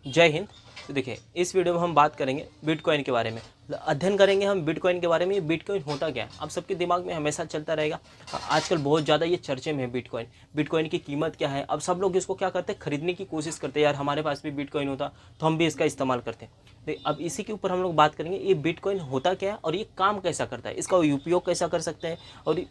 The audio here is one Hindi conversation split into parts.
जय हिंद। तो देखिए, इस वीडियो में हम बात करेंगे बिटकॉइन के बारे में, अध्ययन करेंगे हम बिटकॉइन के बारे में। ये बिटकॉइन होता क्या है, आप सबके दिमाग में हमेशा चलता रहेगा। आजकल बहुत ज़्यादा ये चर्चे में है बिटकॉइन। बिटकॉइन की कीमत क्या है, अब सब लोग इसको क्या करते हैं, खरीदने की कोशिश करते हैं। यार हमारे पास भी बिटकॉइन होता तो हम भी इसका इस्तेमाल करते हैं। अब इसी के ऊपर हम लोग बात करेंगे, ये बिटकॉइन होता क्या है और ये काम कैसा करता है, इसका उपयोग कैसा कर सकते हैं और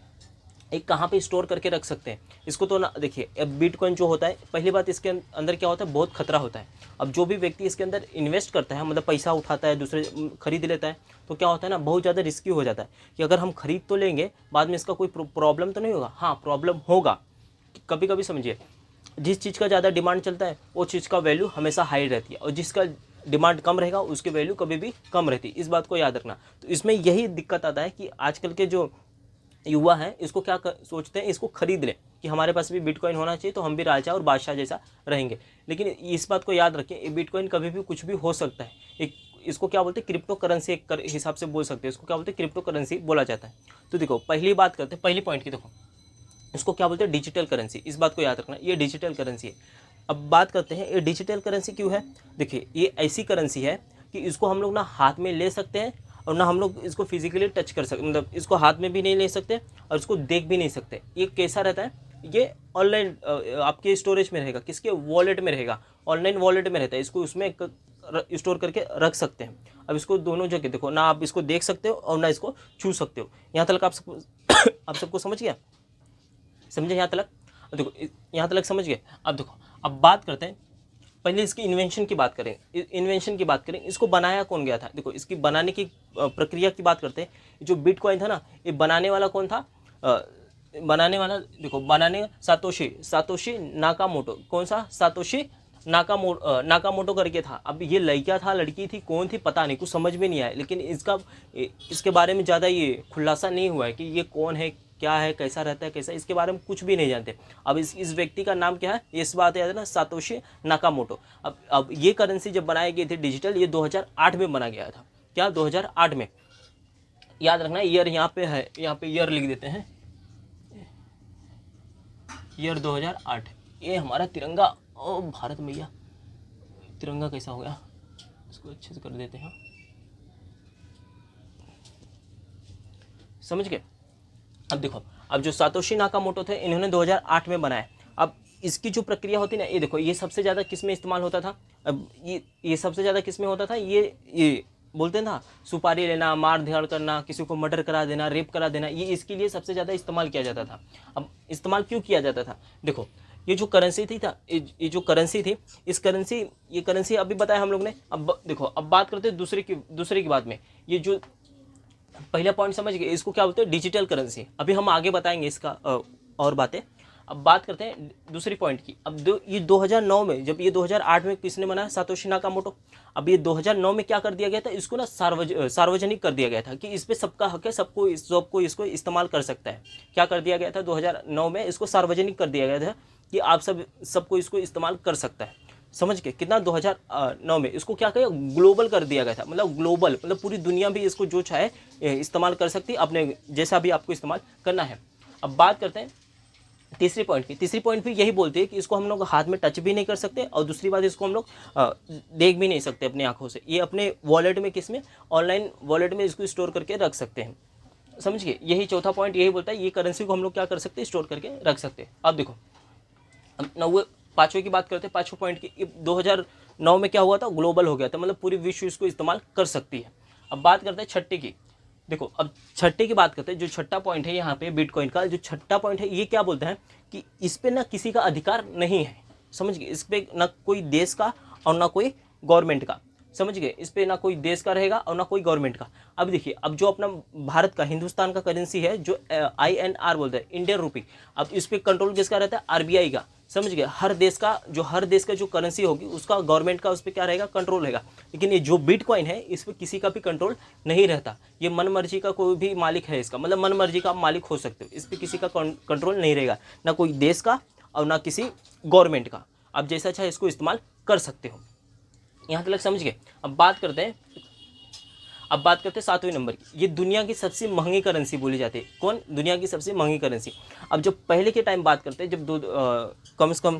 एक कहाँ पे स्टोर करके रख सकते हैं इसको। तो ना देखिए, अब बिटकॉइन जो होता है, पहली बात इसके अंदर क्या होता है, बहुत खतरा होता है। अब जो भी व्यक्ति इसके अंदर इन्वेस्ट करता है, मतलब पैसा उठाता है, दूसरे खरीद लेता है, तो क्या होता है ना, बहुत ज़्यादा रिस्की हो जाता है कि अगर हम खरीद तो लेंगे, बाद में इसका कोई प्रॉब्लम तो नहीं होगा। हाँ, प्रॉब्लम होगा कभी कभी। समझिए, जिस चीज़ का ज़्यादा डिमांड चलता है वो चीज़ का वैल्यू हमेशा हाई रहती है, और जिसका डिमांड कम रहेगा उसकी वैल्यू कभी भी कम रहती है। इस बात को याद रखना। तो इसमें यही दिक्कत आता है कि आजकल के जो युवा हैं, इसको क्या सोचते हैं, इसको खरीद लें कि हमारे पास भी बिटकॉइन होना चाहिए तो हम भी राजा और बादशाह जैसा रहेंगे। लेकिन इस बात को याद रखें, ये बिटकॉइन कभी भी कुछ भी हो सकता है। एक इसको क्या बोलते हैं, क्रिप्टो करेंसी एक हिसाब से बोल सकते हैं। इसको क्या बोलते हैं, क्रिप्टो करेंसी बोला जाता है। तो देखो, पहली बात करते हैं, पहली पॉइंट की। देखो, इसको क्या बोलते हैं, डिजिटल करेंसी। इस बात को याद रखना, ये डिजिटल करेंसी है। अब बात करते हैं, ये डिजिटल करेंसी क्यों है। देखिए, ये ऐसी करेंसी है कि इसको हम लोग ना हाथ में ले सकते हैं और ना हम लोग इसको फिजिकली टच कर सकते, मतलब इसको हाथ में भी नहीं ले सकते और इसको देख भी नहीं सकते। ये कैसा रहता है, ये ऑनलाइन आपके स्टोरेज में रहेगा, किसके वॉलेट में रहेगा, ऑनलाइन वॉलेट में रहता है। इसको उसमें स्टोर करके रख सकते हैं। अब इसको दोनों जगह देखो ना, आप इसको देख सकते हो और ना इसको छू सकते हो। यहाँ तक आप सबको आप सबको समझ गया, समझे यहाँ तक। देखो, यहाँ तक समझ गए। अब देखो, अब बात करते हैं, पहले इसकी इन्वेंशन की बात करें। इन्वेंशन की बात करें, इसको बनाया कौन गया था। देखो, इसकी बनाने की प्रक्रिया की बात करते हैं। जो बिटकॉइन था ना, ये बनाने वाला कौन था, बनाने वाला देखो, बनाने सातोशी नाकामोटो। कौन सा, सातोशी नाकामोटो करके था। अब ये लड़का था लड़की थी, कौन थी पता नहीं, कुछ समझ में नहीं आया। लेकिन इसके बारे में ज़्यादा ये खुलासा नहीं हुआ है कि ये कौन है, क्या है, कैसा रहता है, कैसा, इसके बारे में कुछ भी नहीं जानते। अब इस व्यक्ति का नाम क्या है, इस बात याद है ना, सातोशी नाकामोटो। अब ये करेंसी जब बनाई गई थी डिजिटल, ये 2008 में बना गया था। क्या, 2008 में। याद रखना, ईयर यहाँ पे है, यहाँ पे ईयर लिख देते हैं, ईयर 2008। ये हमारा तिरंगा, ओ भारत मैया, तिरंगा कैसा हो गया, इसको अच्छे से कर देते हैं, समझ गए। अब देखो, अब जो सातोशी नाकामोटो थे, इन्होंने 2008 में बनाया। अब इसकी जो प्रक्रिया होती है ना, ये देखो, ये सबसे ज़्यादा किस में इस्तेमाल होता था। अब ये सबसे ज़्यादा किस में होता था, ये बोलते हैं ना, सुपारी लेना, मार धाड़ करना, किसी को मर्डर करा देना, रेप करा देना, ये इसके लिए सबसे ज़्यादा इस्तेमाल किया जाता था। अब इस्तेमाल क्यों किया जाता था, देखो, ये जो करेंसी थी ये जो करेंसी थी, ये करेंसी अभी बताया हम लोग ने। अब देखो, अब बात करते हैं दूसरे की बात में। ये जो पहला पॉइंट समझ गए, इसको क्या बोलते हैं, डिजिटल करेंसी। अभी हम आगे बताएंगे इसका और बातें। अब बात करते हैं दूसरी पॉइंट की। अब ये 2009 में, जब ये 2008 में किसने बनाया, सातोशी नाकामोटो। अब ये 2009 में क्या कर दिया गया था, इसको ना सार्वजनिक कर दिया गया था कि इस पर सबका हक है, सबको इसको इस्तेमाल कर सकता है। क्या कर दिया गया था, 2009 में इसको सार्वजनिक कर दिया गया था कि आप सबको इसको इस्तेमाल कर सकता है। समझ के कितना, 2009 में इसको क्या किया, ग्लोबल कर दिया गया था। मतलब ग्लोबल, मतलब पूरी दुनिया भी इसको जो चाहे इस्तेमाल कर सकती है, अपने जैसा भी आपको इस्तेमाल करना है। अब बात करते हैं तीसरी पॉइंट की। तीसरी पॉइंट भी यही बोलती है कि इसको हम लोग हाथ में टच भी नहीं कर सकते, और दूसरी बात, इसको हम लोग देख भी नहीं सकते अपनी आंखों से। ये अपने वॉलेट में, किस में, ऑनलाइन वॉलेट में इसको स्टोर करके रख सकते हैं। समझ गए, यही चौथा पॉइंट यही बोलता है, ये करेंसी को हम लोग क्या कर सकते हैं, स्टोर करके रख सकते हैं। अब देखो, पांचवें की बात करते हैं, पांचवें पॉइंट की। 2009 में क्या हुआ था, ग्लोबल हो गया था, मतलब पूरी विश्व इसको इस्तेमाल कर सकती है। अब बात करते हैं छठे की। देखो, अब छठे की बात करते हैं। जो छठा पॉइंट है यहाँ पे बिटकॉइन का, जो छठा पॉइंट है, ये क्या बोलते हैं कि इस पे ना किसी का अधिकार नहीं है। समझ गए, इस पे ना कोई देश का और ना कोई गवर्नमेंट का। समझ गए, इस पे ना कोई देश का रहेगा और ना कोई गवर्नमेंट का। अब देखिए, अब जो अपना भारत का, हिंदुस्तान का करेंसी है, जो INR बोलते हैं, इंडियन रूपी। अब इस पे कंट्रोल किसका रहता है, RBI का। समझ गए, हर देश का जो करेंसी होगी, उसका गवर्नमेंट का उस पर क्या रहेगा, कंट्रोल रहेगा। लेकिन ये जो बिटकॉइन है, इस पर किसी का भी कंट्रोल नहीं रहता। ये मन मर्जी का कोई भी मालिक है इसका, मतलब मन मर्जी का आप मालिक हो सकते हो। इस पर किसी का कंट्रोल नहीं रहेगा, ना कोई देश का और ना किसी गवर्नमेंट का। आप जैसा चाहे इसको इस्तेमाल कर सकते हो। यहाँ तक समझ गए। अब बात करते हैं 7वें नंबर की। ये दुनिया की सबसे महंगी करेंसी बोली जाती है। कौन, दुनिया की सबसे महंगी करेंसी। अब जब पहले के टाइम बात करते हैं, जब कम से कम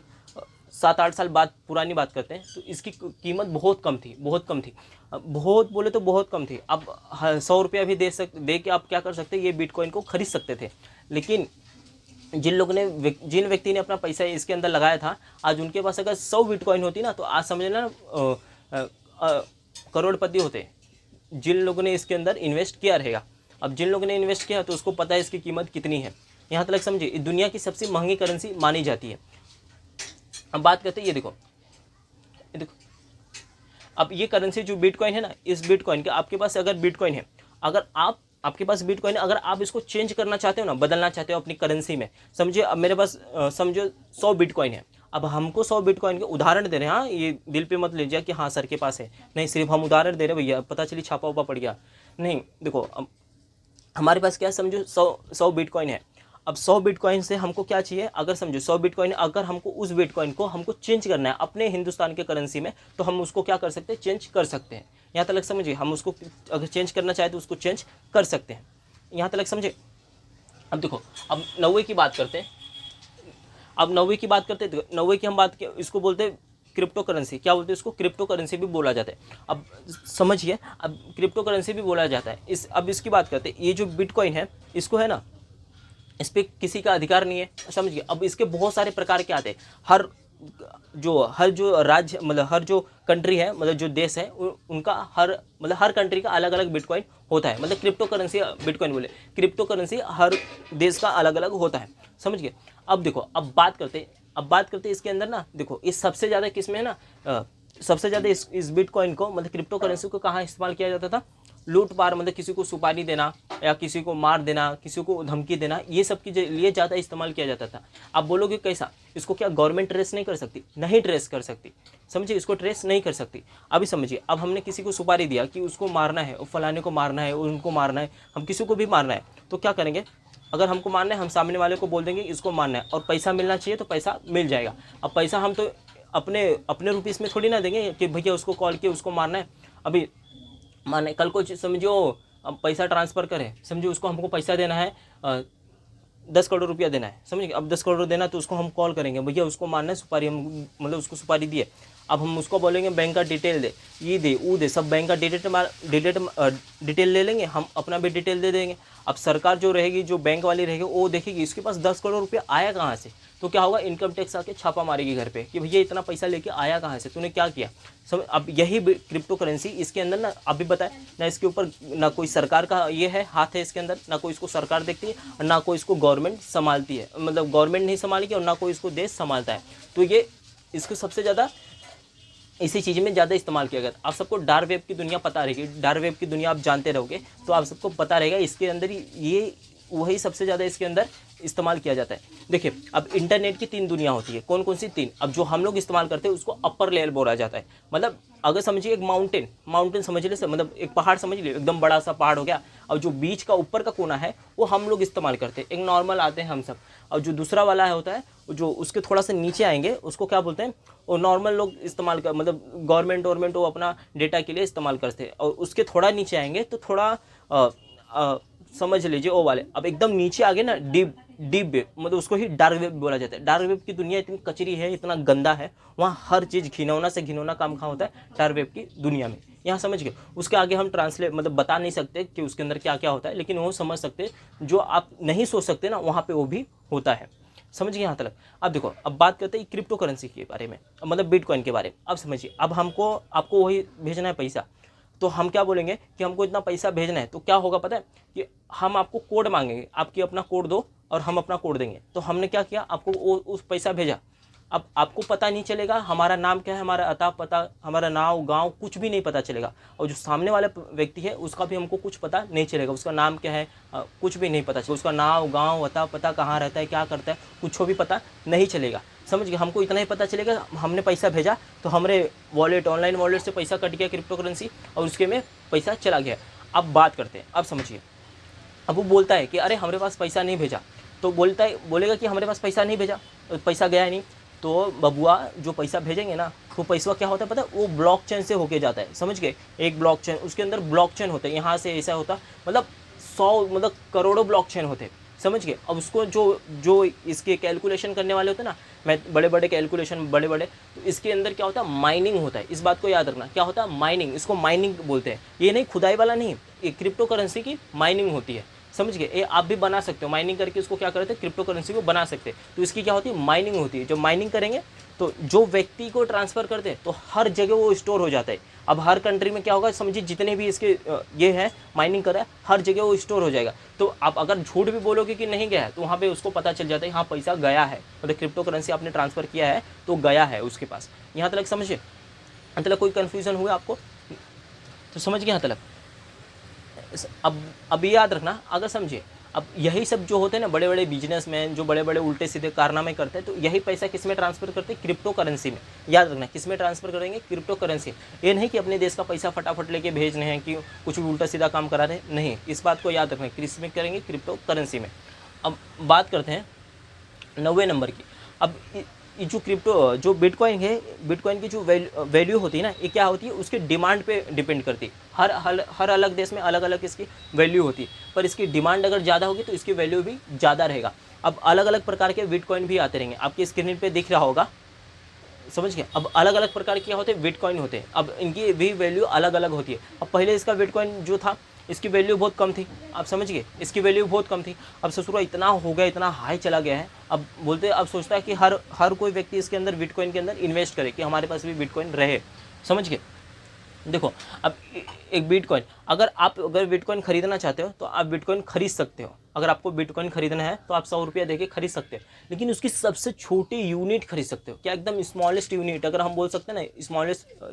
7-8 साल बाद पुरानी बात करते हैं, तो इसकी कीमत बहुत कम थी, बहुत कम थी। बहुत बोले तो बहुत कम थी। अब 100 रुपया भी दे के आप क्या कर सकते, ये बिटकॉइन को खरीद सकते थे। लेकिन जिन व्यक्ति ने अपना पैसा इसके अंदर लगाया था, आज उनके पास अगर 100 बिटकॉइन होती ना, तो आज समझ लेना करोड़पति होते, जिन लोगों ने इसके अंदर इन्वेस्ट किया रहेगा। अब जिन लोगों ने इन्वेस्ट किया तो उसको पता है इसकी कीमत कितनी है। यहाँ तक समझिए, दुनिया की सबसे महंगी करेंसी मानी जाती है। अब बात करते हैं, ये देखो अब ये करेंसी जो बिटकॉइन है ना, इस बिटकॉइन के आपके पास अगर बिटकॉइन है, अगर आपके पास बिटकॉइन है, अगर आप इसको चेंज करना चाहते हो ना, बदलना चाहते हो अपनी करेंसी में, समझिए अब मेरे पास समझो 100 बिटकॉइन है। अब हमको 100 बिटकॉइन के उदाहरण दे रहे हैं, हाँ ये दिल पे मत लीजिए कि हाँ सर के पास है, नहीं, सिर्फ हम उदाहरण दे रहे हैं भैया, पता चली छापा उपा पड़ गया नहीं। देखो अब हमारे पास क्या, समझो 100 बिटकॉइन है। अब 100 बिटकॉइन से हमको क्या चाहिए, अगर समझो 100 बिटकॉइन, अगर हमको उस बिटकॉइन को हमको चेंज करना है अपने हिंदुस्तान के करेंसी में, तो हम उसको क्या कर सकते हैं, चेंज कर सकते हैं। यहाँ तक समझिए, हम उसको अगर चेंज करना चाहे तो उसको चेंज कर सकते हैं। यहाँ तक समझे। अब देखो, अब 90 की बात करते हैं। अब 90 की बात करते हैं, 90 की हम बात इसको बोलते हैं क्रिप्टो करेंसी। क्या बोलते हैं इसको, क्रिप्टो करेंसी भी बोला जाता है। अब समझिए, अब क्रिप्टो करेंसी भी बोला जाता है। अब इसकी बात करते हैं, ये जो बिटकॉइन है, इसको है ना, इस पर किसी का अधिकार नहीं है, समझिए। अब इसके बहुत सारे प्रकार के आते हैं। हर जो राज्य, मतलब हर जो कंट्री है, मतलब जो देश है, उनका हर कंट्री का अलग अलग बिटकॉइन होता है। मतलब क्रिप्टो करेंसी, बिटकॉइन बोले, क्रिप्टो करेंसी हर देश का अलग अलग होता है, समझ गए। अब देखो, अब बात करते हैं इसके अंदर ना, देखो इस सबसे ज़्यादा किसमें है ना, सबसे ज़्यादा इस बिटकॉइन को, मतलब क्रिप्टो करेंसी को कहाँ इस्तेमाल किया जाता था, लूट पार, मतलब किसी को सुपारी देना या किसी को मार देना, किसी को धमकी देना, ये सब के लिए ज़्यादा इस्तेमाल किया जाता था। आप बोलोगे कैसा, इसको क्या गवर्नमेंट ट्रेस नहीं कर सकती, नहीं ट्रेस कर सकती, समझिए, इसको ट्रेस नहीं कर सकती। अभी समझिए, अब हमने किसी को सुपारी दिया कि उसको मारना है, फलाने को मारना है, उनको मारना है, हम किसी को भी मारना है, तो क्या करेंगे, अगर हमको मारना है, हम सामने वाले को बोल देंगे इसको मारना है, और पैसा मिलना चाहिए तो पैसा मिल जाएगा। अब पैसा हम तो अपने रुपीस में थोड़ी ना देंगे कि भैया उसको कॉल किया उसको मारना है। अभी माने कल को समझो अब पैसा ट्रांसफ़र करे, समझो उसको हमको पैसा देना है, 10 करोड़ रुपया देना है, समझिए। अब 10 करोड़ देना, तो उसको हम कॉल करेंगे, भैया उसको मारना है, सुपारी हम, मतलब उसको सुपारी दिए। अब हम उसको बोलेंगे बैंक का डिटेल दे, ये दे, वो दे, सब बैंक का डिटेल ले लेंगे, हम अपना भी डिटेल दे देंगे। अब सरकार जो रहेगी, जो बैंक वाली रहेगी, वो देखेगी इसके पास 10 करोड़ रुपया आया कहाँ से, तो क्या होगा, इनकम टैक्स आके छापा मारेगी घर पे कि भैया इतना पैसा लेके आया कहाँ से, तूने क्या किया। समझ। अब यही क्रिप्टो करेंसी, इसके अंदर ना, अभी बताए ना, इसके ऊपर ना कोई सरकार का ये है, हाथ है इसके अंदर, ना कोई इसको सरकार देखती है, और ना कोई इसको गवर्नमेंट संभालती है, मतलब गवर्नमेंट नहीं संभालेगी, और ना कोई इसको देश संभालता है। तो ये इसको सबसे ज़्यादा इसी चीज़ में ज़्यादा इस्तेमाल किया गया। आप सबको डार्क वेब की दुनिया पता रहेगी, डार्क वेब की दुनिया आप जानते रहोगे, तो आप सबको पता रहेगा इसके अंदर ये वही सबसे ज़्यादा इसके अंदर इस्तेमाल किया जाता है। देखिए, अब इंटरनेट की 3 दुनिया होती है, कौन कौन सी 3। अब जो हम लोग इस्तेमाल करते हैं उसको अपर लेयर बोला जाता है। मतलब अगर समझिए एक माउंटेन समझ ले, मतलब एक पहाड़ समझ लीजिए, एकदम बड़ा सा पहाड़ हो गया, और जो बीच का ऊपर का कोना है वो हम लोग इस्तेमाल करते हैं, एक नॉर्मल आते हैं हम सब। और जो दूसरा वाला है होता है, जो उसके थोड़ा सा नीचे आएंगे, उसको क्या बोलते हैं, वो नॉर्मल लोग इस्तेमाल कर, मतलब गवर्नमेंट वो अपना डेटा के लिए इस्तेमाल करते हैं। और उसके थोड़ा नीचे आएंगे तो थोड़ा समझ लीजिए वो वाले। अब एकदम नीचे आ गए ना, डीप वेब, मतलब उसको ही डार्क वेब बोला जाता है। डार्क वेब की दुनिया इतनी कचरी है, इतना गंदा है, वहाँ हर चीज़ घिनौना से घिनौना काम कहाँ होता है, डार्क वेब की दुनिया में। यहाँ समझ गए। उसके आगे हम ट्रांसलेट, मतलब बता नहीं सकते कि उसके अंदर क्या क्या होता है, लेकिन वो समझ सकते, जो आप नहीं सोच सकते ना, वहाँ पर वो भी होता है, समझ गए यहाँ तक। अब देखो, अब बात करते हैं क्रिप्टो करेंसी के बारे में, मतलब बिटकॉइन के बारे में। अब समझिए, अब आपको वही भेजना है पैसा, तो हम क्या बोलेंगे कि हमको इतना पैसा भेजना है, तो क्या होगा पता है, कि हम आपको कोड मांगेंगे, आपकी अपना कोड दो और हम अपना कोड देंगे। तो हमने क्या किया, आपको उस पैसा भेजा। अब आपको पता नहीं चलेगा हमारा नाम क्या है, हमारा अता पता, हमारा नाम गांव कुछ भी नहीं पता चलेगा, और जो सामने वाला व्यक्ति है उसका भी हमको कुछ पता नहीं चलेगा, उसका नाम क्या है, कुछ भी नहीं पता चलेगा, उसका नाम गांव अता पता, कहाँ रहता है, क्या करता है, कुछ भी पता नहीं चलेगा, समझ गए। हमको इतना ही पता चलेगा हमने पैसा भेजा, तो हमारे वॉलेट, ऑनलाइन वॉलेट से पैसा कट गया क्रिप्टो करेंसी, और उसके में पैसा चला गया। अब बात करते हैं, अब समझिए, अब वो बोलता है कि अरे हमारे पास पैसा नहीं भेजा, तो बोलेगा कि हमारे पास पैसा नहीं भेजा, पैसा गया नहीं। तो बबुआ, जो पैसा भेजेंगे ना, तो पैसा क्या होता है पता है, वो ब्लॉकचेन से होके जाता है, समझ गए। एक ब्लॉकचेन, उसके अंदर ब्लॉकचेन होता है, यहाँ से ऐसा होता, मतलब 100, मतलब करोड़ों ब्लॉकचेन होते हैं, समझ गए। अब उसको जो जो इसके कैलकुलेशन करने वाले होते हैं ना, मैं बड़े बड़े कैलकुलेशन बड़े बड़े, तो इसके अंदर क्या होता है, माइनिंग होता है। इस बात को याद रखना, क्या होता है, माइनिंग। इसको माइनिंग बोलते हैं, ये नहीं खुदाई वाला नहीं, ये क्रिप्टो करेंसी की माइनिंग होती है। समझ गए। ये आप भी बना सकते हो, माइनिंग करके इसको क्या करते हैं, क्रिप्टो करेंसी को बना सकते हैं। तो इसकी क्या होती है, माइनिंग होती है। जो माइनिंग करेंगे तो जो व्यक्ति को ट्रांसफ़र करते हैं तो हर जगह वो स्टोर हो जाता है। अब हर कंट्री में क्या होगा, समझिए जितने भी इसके ये है माइनिंग कर रहा है, हर जगह वो स्टोर हो जाएगा। तो आप अगर झूठ भी बोलोगे कि नहीं गया है, तो वहाँ पे उसको पता चल जाता है हाँ पैसा गया है, मतलब क्रिप्टो करेंसी आपने ट्रांसफ़र किया है तो गया है उसके पास। यहाँ तक समझिए, मतलब कोई कन्फ्यूज़न हुआ आपको, तो समझ गए यहाँ तक। अब याद रखना, अगर समझिए, अब यही सब जो होते हैं ना बड़े बड़े बिजनेसमैन, जो बड़े बड़े उल्टे सीधे कारनामे करते हैं, तो यही पैसा किस में ट्रांसफ़र करते हैं, क्रिप्टो करेंसी में। याद रखना, किस में ट्रांसफ़र करेंगे, क्रिप्टो करेंसी। ये नहीं कि अपने देश का पैसा फटाफट लेके भेज रहे हैं कि कुछ भी उल्टा सीधा काम करा रहे हैं, नहीं, इस बात को याद रखना, किस में करेंगे, क्रिप्टो करेंसी में। अब बात करते हैं 90 नंबर की। अब ये जो क्रिप्टो जो बिटकॉइन है, बिटकॉइन की जो वैल्यू होती है ना, ये क्या होती है, उसके डिमांड पे डिपेंड करती है। हर अलग देश में अलग अलग इसकी वैल्यू होती है, पर इसकी डिमांड अगर ज़्यादा होगी तो इसकी वैल्यू भी ज़्यादा रहेगा। अब अलग अलग प्रकार के बिटकॉइन भी आते रहेंगे, आपकी स्क्रीन पे दिख रहा होगा, समझ गए। अब अलग अलग प्रकार के होते हैं बिटकॉइन होते हैं, अब इनकी भी वैल्यू अलग अलग होती है। अब पहले इसका बिटकॉइन जो था, इसकी वैल्यू बहुत कम थी, आप समझ गए, इसकी वैल्यू बहुत कम थी। अब ससुरा इतना हो गया, इतना हाई चला गया है, अब बोलते अब सोचता है कि हर कोई व्यक्ति इसके अंदर बिटकॉइन के अंदर इन्वेस्ट करे कि हमारे पास भी बिटकॉइन रहे, समझ गए। देखो, अब एक बिटकॉइन, अगर बिटकॉइन खरीदना चाहते हो तो आप बिटकॉइन खरीद सकते हो। अगर आपको बिटकॉइन खरीदना है तो आप 100 रुपया देके खरीद सकते हो, लेकिन उसकी सबसे छोटी यूनिट खरीद सकते हो, क्या एकदम स्मॉलेस्ट यूनिट, अगर हम बोल सकते हैं ना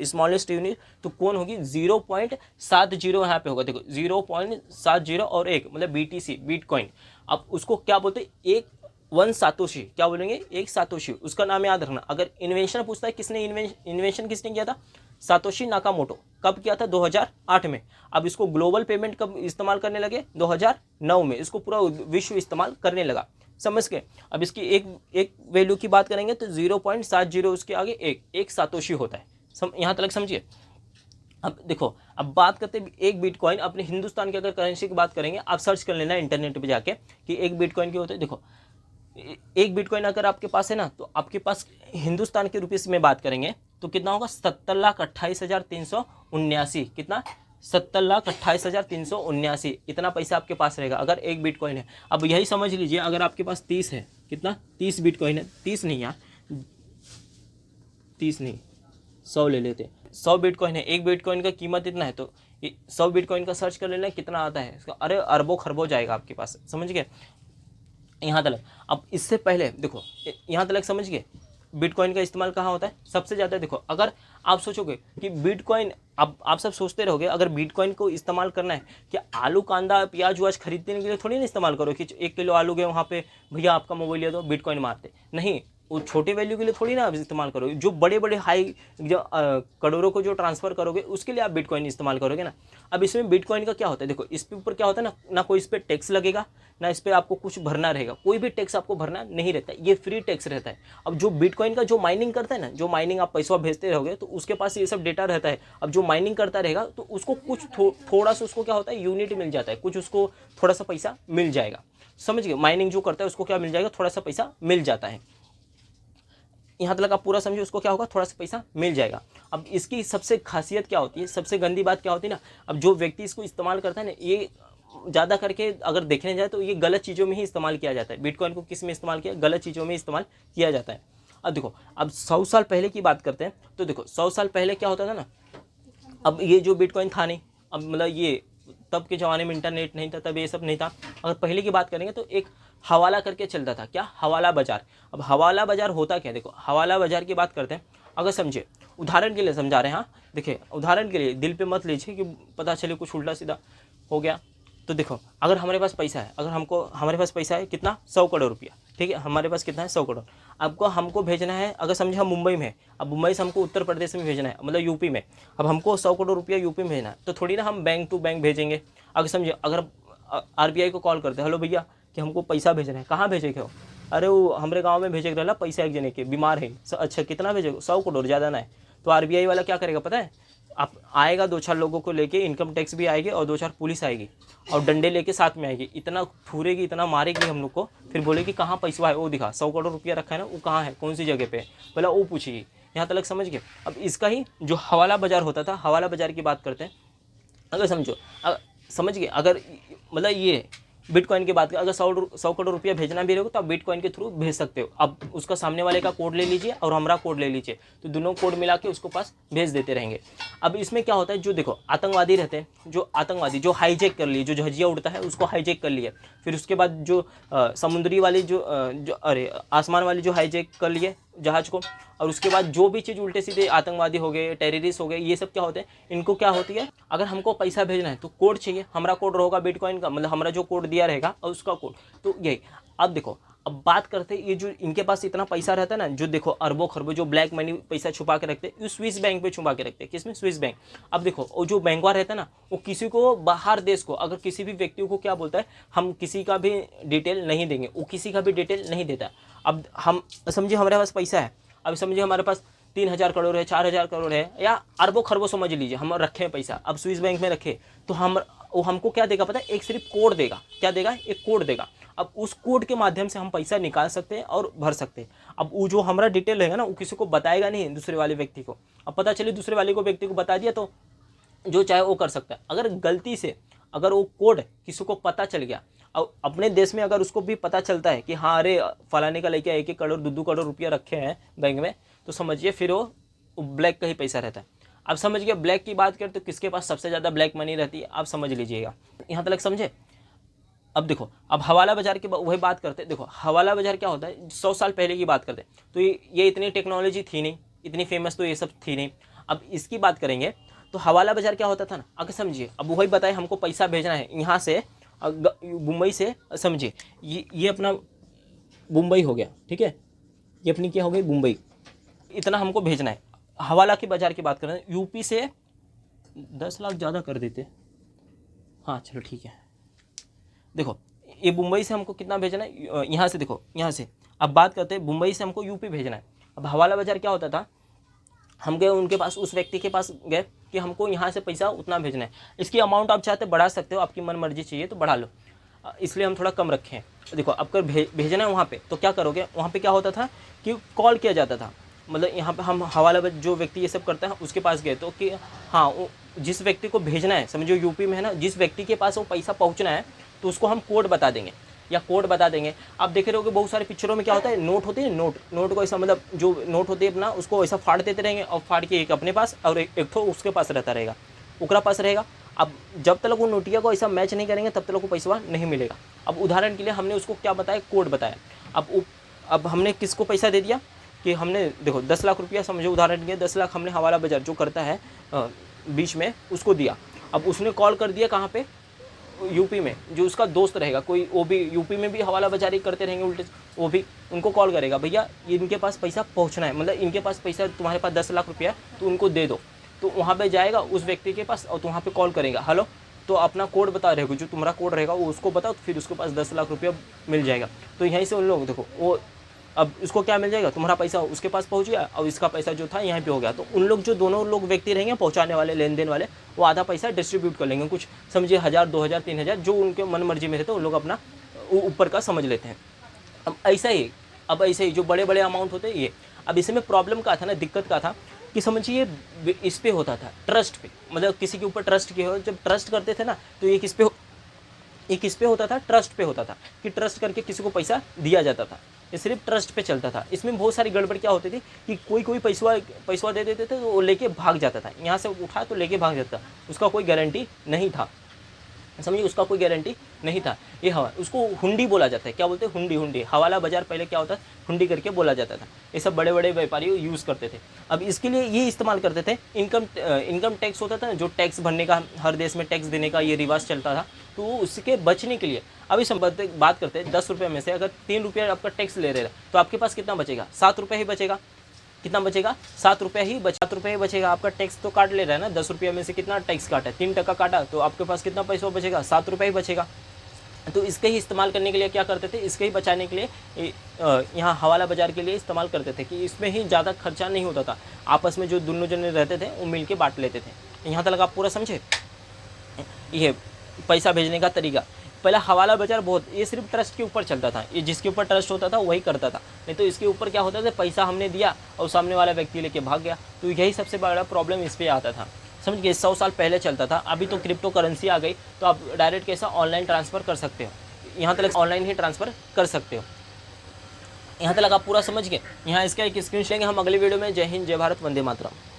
स्मॉलेस्ट यूनिट, तो कौन होगी, 0.70 यहाँ पे होगा। देखो 0.70 और 1 मतलब BTC, बिटकॉइन। अब उसको क्या बोलते हैं, एक 1 सातोशी, क्या बोलेंगे, एक सातोशी, उसका नाम याद रखना। अगर इन्वेंशन पूछता है, किसने इन्वेंशन किसने किया था, सातोशी नाकामोटो। कब किया था, 2008 में। अब इसको ग्लोबल पेमेंट कब इस्तेमाल करने लगे, 2009 में। इसको पूरा विश्व इस्तेमाल करने लगा, समझ गए। अब इसकी एक वैल्यू की बात करेंगे तो 0.70 उसके आगे एक सातोशी होता है। यहाँ तक समझिए। अब देखो, अब बात करते हैं एक बिटकॉइन, अपने हिंदुस्तान की अगर करेंसी की बात करेंगे, आप सर्च कर लेना इंटरनेट पे जाके कि एक बिटकॉइन के होते हैं। देखो, एक बिटकॉइन अगर आपके पास है ना, तो आपके पास हिंदुस्तान के रुपीस में बात करेंगे तो कितना होगा, 70,28,379। कितना, 70,28,379। इतना पैसा आपके पास रहेगा अगर एक बिटकॉइन है। अब यही समझ लीजिए, अगर आपके पास 30 है, कितना, 30 बिटकॉइन है, 30 नहीं यार, 30 नहीं, 100 ले लेते, 100 बिटकॉइन है। एक बिटकॉइन का कीमत इतना है, तो 100 बिटकॉइन का सर्च कर लेना कितना आता है इसका, अरे अरबों खरबों जाएगा आपके पास, समझ गए यहाँ तक। अब इससे पहले देखो, यहाँ तक समझ गए, बिटकॉइन का इस्तेमाल कहाँ होता है सबसे ज़्यादा। देखो, अगर आप सोचोगे कि बिटकॉइन, अब आप सब सोचते रहोगे अगर बिटकॉइन को इस्तेमाल करना है, क्या आलू कांदा प्याज व्याज खरीदने के लिए थोड़ी ना इस्तेमाल करो कि 1 किलो आलू गए वहाँ पे, भैया आपका मोबाइल ले दो, बिटकॉइन मारते, नहीं, वो छोटे वैल्यू के लिए थोड़ी ना आप इस्तेमाल करोगे। जो बड़े बड़े हाई, जो करोड़ों को जो ट्रांसफ़र करोगे उसके लिए आप बिटकॉइन इस्तेमाल करोगे ना। अब इसमें बिटकॉइन का क्या होता है, देखो इसके ऊपर क्या होता है ना कोई इस पर टैक्स लगेगा, ना इस पर आपको कुछ भरना रहेगा, कोई भी टैक्स आपको भरना नहीं रहता है, ये फ्री टैक्स रहता है। अब जो बिटकॉइन का जो माइनिंग करता है ना, जो माइनिंग आप पैसा भेजते रहोगे तो उसके पास ये सब डेटा रहता है। अब जो माइनिंग करता रहेगा तो उसको कुछ थोड़ा सा उसको क्या होता है, यूनिट मिल जाता है, कुछ उसको थोड़ा सा पैसा मिल जाएगा, समझ गए। माइनिंग जो करता है उसको क्या मिल जाएगा, थोड़ा सा पैसा मिल जाता है। यहाँ तक आप पूरा समझिए, उसको क्या होगा, थोड़ा सा पैसा मिल जाएगा। अब इसकी सबसे खासियत क्या होती है, सबसे गंदी बात क्या होती है ना, अब जो व्यक्ति इसको इस्तेमाल करता है ना, ये ज़्यादा करके अगर देखने जाए तो ये गलत चीज़ों में ही इस्तेमाल किया जाता है। बिटकॉइन को किस में इस्तेमाल किया, गलत चीज़ों में इस्तेमाल किया जाता है। अब देखो, अब 100 साल पहले की बात करते हैं, तो देखो 100 साल पहले क्या होता था ना, अब ये जो बिटकॉइन था नहीं, अब मतलब ये तब के ज़माने में इंटरनेट नहीं था, तब ये सब नहीं था। अगर पहले की बात करेंगे तो एक हवाला करके चलता था, क्या, हवाला बाजार। अब हवाला बाजार होता क्या, देखो हवाला बाजार की बात करते हैं, अगर समझे, उदाहरण के लिए समझा रहे हैं, हाँ देखिए, उदाहरण के लिए, दिल पे मत लीजिए कि पता चले कुछ उल्टा सीधा हो गया। तो देखो, अगर हमारे पास पैसा है, अगर हमारे पास पैसा है कितना, 100 करोड़ रुपया, ठीक है, हमारे पास कितना है, 100 करोड़। आपको हमको भेजना है, अगर समझे हम मुंबई में है, अब मुंबई से हमको उत्तर प्रदेश में भेजना है, मतलब यूपी में, अब हमको 100 करोड़ रुपया यूपी में भेजना है, तो थोड़ी ना हम बैंक टू बैंक भेजेंगे। अगर समझे, अगर RBI को कॉल करते हैं, हेलो भैया कि हमको पैसा भेजना है, कहाँ भेजे हो, अरे वो हमारे गाँव में भेजे रहा पैसा एक जने के, बीमार है, अच्छा कितना भेजे, 100 करोड़, ज़्यादा ना है। तो RBI वाला क्या करेगा पता है, आप आएगा 2-4 लोगों को लेके, इनकम टैक्स भी आएगी और 2-4 पुलिस आएगी और डंडे लेके साथ में आएगी, इतना फूरेगी, इतना मारेगी हम लोग को, फिर बोलेगी कहाँ पैसा है, वो दिखा 100 करोड़ रुपया रखा है ना, वो कहाँ है, कौन सी जगह पे है, पहले वो पूछेगी। यहाँ तक समझ गए। अब इसका ही जो हवाला बाजार होता था, हवाला बाजार की बात करते हैं। अगर समझो, समझ गए, अगर मतलब ये बिटकॉइन की बात करें, अगर 100 करोड़ रुपया भेजना भी रहेगा तो आप बिटकॉइन के थ्रू भेज सकते हो। अब उसका सामने वाले का कोड ले लीजिए और हमारा कोड ले लीजिए, तो दोनों कोड मिला के उसको पास भेज देते रहेंगे। अब इसमें क्या होता है, जो देखो आतंकवादी रहते हैं, जो आतंकवादी जो हाईजैक कर लिए, जो जहाजिया उड़ता है उसको हाईजैक कर लिया, फिर उसके बाद जो समुद्री वाली जो आसमान वाली जो हाईजैक कर लिए जहाज को, और उसके बाद जो भी चीज़ उल्टे सीधे आतंकवादी हो गए, टेररिस्ट हो गए, ये सब क्या होते हैं, इनको क्या होती है, अगर हमको पैसा भेजना है तो कोड चाहिए, हमारा कोड होगा बिटकॉइन का, मतलब हमारा जो कोड दिया रहेगा और उसका कोड, तो यही। अब देखो, अब बात करते हैं, ये जो इनके पास इतना पैसा रहता है ना, जो देखो अरबों खरबों जो ब्लैक मनी पैसा छुपा के रखते हैं, स्विस बैंक पे छुपा के रखते हैं। किसमें? Swiss bank. अब देखो, वो जो बैंकवा रहता है ना, वो किसी को बाहर देश को, अगर किसी भी व्यक्ति को क्या बोलता है, हम किसी का भी डिटेल नहीं देंगे, वो किसी का भी डिटेल नहीं देता। अब हम समझिए हमारे पास पैसा है, अब समझिए हमारे पास 3,000 करोड़ है, 4,000 करोड़ है, या अरबों खरबों समझ लीजिए, हम रखे हैं पैसा, अब स्विस बैंक में रखे, तो वो हमको क्या देगा पता है, एक सिर्फ कोड देगा। क्या देगा? एक कोड देगा। अब उस कोड के माध्यम से हम पैसा निकाल सकते हैं और भर सकते हैं। अब वो जो हमारा डिटेल रहेगा ना, वो किसी को बताएगा नहीं, दूसरे वाले व्यक्ति को। अब पता चले दूसरे वाले को व्यक्ति को बता दिया तो जो चाहे वो कर सकता है। अगर गलती से अगर वो कोड किसी को पता चल गया, और अपने देश में अगर उसको भी पता चलता है कि हाँ अरे फलाने का लेके 1-1 करोड़ 2-2 करोड़ रुपया रखे हैं बैंक में, तो समझिए फिर वो ब्लैक का ही पैसा रहता है। अब समझ गए, ब्लैक की बात करें तो किसके पास सबसे ज़्यादा ब्लैक मनी रहती है, आप समझ लीजिएगा। यहाँ तक समझे। अब देखो, अब हवाला बाजार की वही बात करते हैं। देखो हवाला बाजार क्या होता है, 100 साल पहले की बात करते हैं तो ये इतनी टेक्नोलॉजी थी नहीं, इतनी फेमस तो ये सब थी नहीं। अब इसकी बात करेंगे तो हवाला बाजार क्या होता था ना, अगर समझिए, अब वही बताए हमको पैसा भेजना है यहाँ से मुंबई से, समझिए ये अपना मुंबई हो गया, ठीक है, ये अपनी क्या हो गई मुंबई, इतना हमको भेजना है। हवाला की बाजार की बात करें, यूपी से 10 लाख ज़्यादा कर देते, हाँ चलो ठीक है। देखो ये मुंबई से हमको कितना भेजना है, यहाँ से, देखो यहाँ से, अब बात करते हैं मुंबई से हमको यूपी भेजना है। अब हवाला बाजार क्या होता था, हम गए उनके पास, उस व्यक्ति के पास गए कि हमको यहाँ से पैसा उतना भेजना है। इसकी अमाउंट आप चाहते बढ़ा सकते हो, आपकी मन मर्जी चाहिए तो बढ़ा लो, इसलिए हम थोड़ा कम रखे हैं। देखो अब कर भेजना है वहाँ पे, तो क्या करोगे, वहाँ पे क्या होता था कि कॉल किया जाता था, मतलब यहाँ पे हम हवाला जो व्यक्ति ये सब करता है उसके पास गए तो कि हाँ जिस व्यक्ति को भेजना है, समझो यूपी में है ना, जिस व्यक्ति के पास वो पैसा पहुँचना है तो उसको हम कोड बता देंगे या कोड बता देंगे। आप देखे रहोगे बहुत सारे पिक्चरों में क्या होता है, नोट होते हैं, नोट को ऐसा, मतलब जो नोट होते हैं अपना, उसको ऐसा फाड़ देते रहेंगे और फाड़ के एक अपने पास और एक तो उसके पास रहता रहेगा, ओकरा पास रहेगा। अब जब तक वो नोटिया को ऐसा मैच नहीं करेंगे तब तक को पैसा नहीं मिलेगा। अब उदाहरण के लिए हमने उसको क्या बताया, कोड बताया। अब हमने किसको पैसा दे दिया कि हमने देखो 10 लाख रुपया, समझो उदाहरण के लिए 10 लाख हमने हवाला बाजार जो करता है बीच में उसको दिया। अब उसने कॉल कर दिया कहाँ पे, यूपी में, जो उसका दोस्त रहेगा कोई, वो भी यूपी में भी हवाला बाजारी करते रहेंगे उल्टे, वो भी उनको कॉल करेगा, भैया इनके पास पैसा पहुंचना है, मतलब इनके पास पैसा, तुम्हारे पास 10 लाख रुपया तो उनको दे दो। तो वहाँ पे जाएगा उस व्यक्ति के पास और तो वहाँ पे कॉल करेगा, हेलो, तो अपना कोड बता रहेगा, जो तुम्हारा कोड रहेगा वो उसको बताओ, फिर उसके पास 10 लाख रुपया मिल जाएगा। तो यहीं से उन लोग देखो, वो अब उसको क्या मिल जाएगा, तुम्हारा पैसा उसके पास पहुंच गया और इसका पैसा जो था यहाँ पे हो गया। तो उन लोग जो दोनों लोग व्यक्ति रहेंगे पहुंचाने वाले, लेन देन वाले, वो आधा पैसा डिस्ट्रीब्यूट कर लेंगे, कुछ समझिए 1,000 2,000 3,000 जो उनके मन मर्जी में रहते हैं, वो लोग अपना ऊपर का समझ लेते हैं। अब ऐसा ही जो बड़े बड़े अमाउंट होते हैं ये। अब इसमें प्रॉब्लम का था ना, दिक्कत का था कि समझिए इस पे होता था ट्रस्ट पे, मतलब किसी के ऊपर ट्रस्ट किया हो, जब ट्रस्ट करते थे ना तो एक इस पे होता था, ट्रस्ट पे होता था कि ट्रस्ट करके किसी को पैसा दिया जाता था, ये सिर्फ ट्रस्ट पे चलता था। इसमें बहुत सारी गड़बड़ क्या होती थी कि कोई पैसा दे देते थे तो वो लेके भाग जाता था, यहाँ से उठा तो लेके भाग जाता, उसका कोई गारंटी नहीं था, समझिए उसका कोई गारंटी नहीं था। ये हवा, उसको हुंडी बोला जाता है, क्या बोलते हैं, हुंडी। हवाला बाजार पहले क्या होता है, हुंडी करके बोला जाता था। ये सब बड़े बड़े व्यापारी यूज़ करते थे। अब इसके लिए ये इस्तेमाल करते थे, इनकम टैक्स होता था ना, जो टैक्स भरने का, हर देश में टैक्स देने का ये रिवाज चलता था, तो उसके बचने के लिए अभी बात करते हैं 10 रुपये में से अगर 3 रुपये आपका टैक्स ले रहे हैं तो आपके पास कितना बचेगा, 7 रुपये ही बचेगा। कितना बचेगा, 7 रुपये ही बचेगा। आपका टैक्स तो काट ले रहा है ना, 10 रुपये में से कितना टैक्स काटा है, 3% काटा, तो आपके पास कितना पैसा बचेगा, 7 रुपये ही बचेगा। तो इसका ही इस्तेमाल करने के लिए क्या करते थे, इसके ही बचाने के लिए यहाँ हवाला बाज़ार के लिए इस्तेमाल करते थे कि इसमें ही ज़्यादा खर्चा नहीं होता था। आपस में जो दोनों जने रहते थे वो मिल के बांट लेते थे। यहाँ तक आप पूरा समझे। ये पैसा भेजने का तरीका, पहला हवाला बाजार बहुत, ये सिर्फ ट्रस्ट के ऊपर चलता था, ये जिसके ऊपर ट्रस्ट होता था वही करता था। नहीं तो इसके ऊपर क्या होता था, पैसा हमने दिया और सामने वाला व्यक्ति लेके भाग गया। तो यही सबसे बड़ा प्रॉब्लम इस पर आता था। समझ गए, 100 साल पहले चलता था। अभी तो क्रिप्टो करेंसी आ गई, तो आप डायरेक्ट कैसा ऑनलाइन ट्रांसफ़र कर सकते हो। यहाँ तक ऑनलाइन ही ट्रांसफ़र कर सकते हो। यहाँ तक आप पूरा समझ गए। यहाँ इसका एक स्क्रीन लेंगे हम अगले वीडियो में। जय हिंद, जय भारत, वंदे मातरम।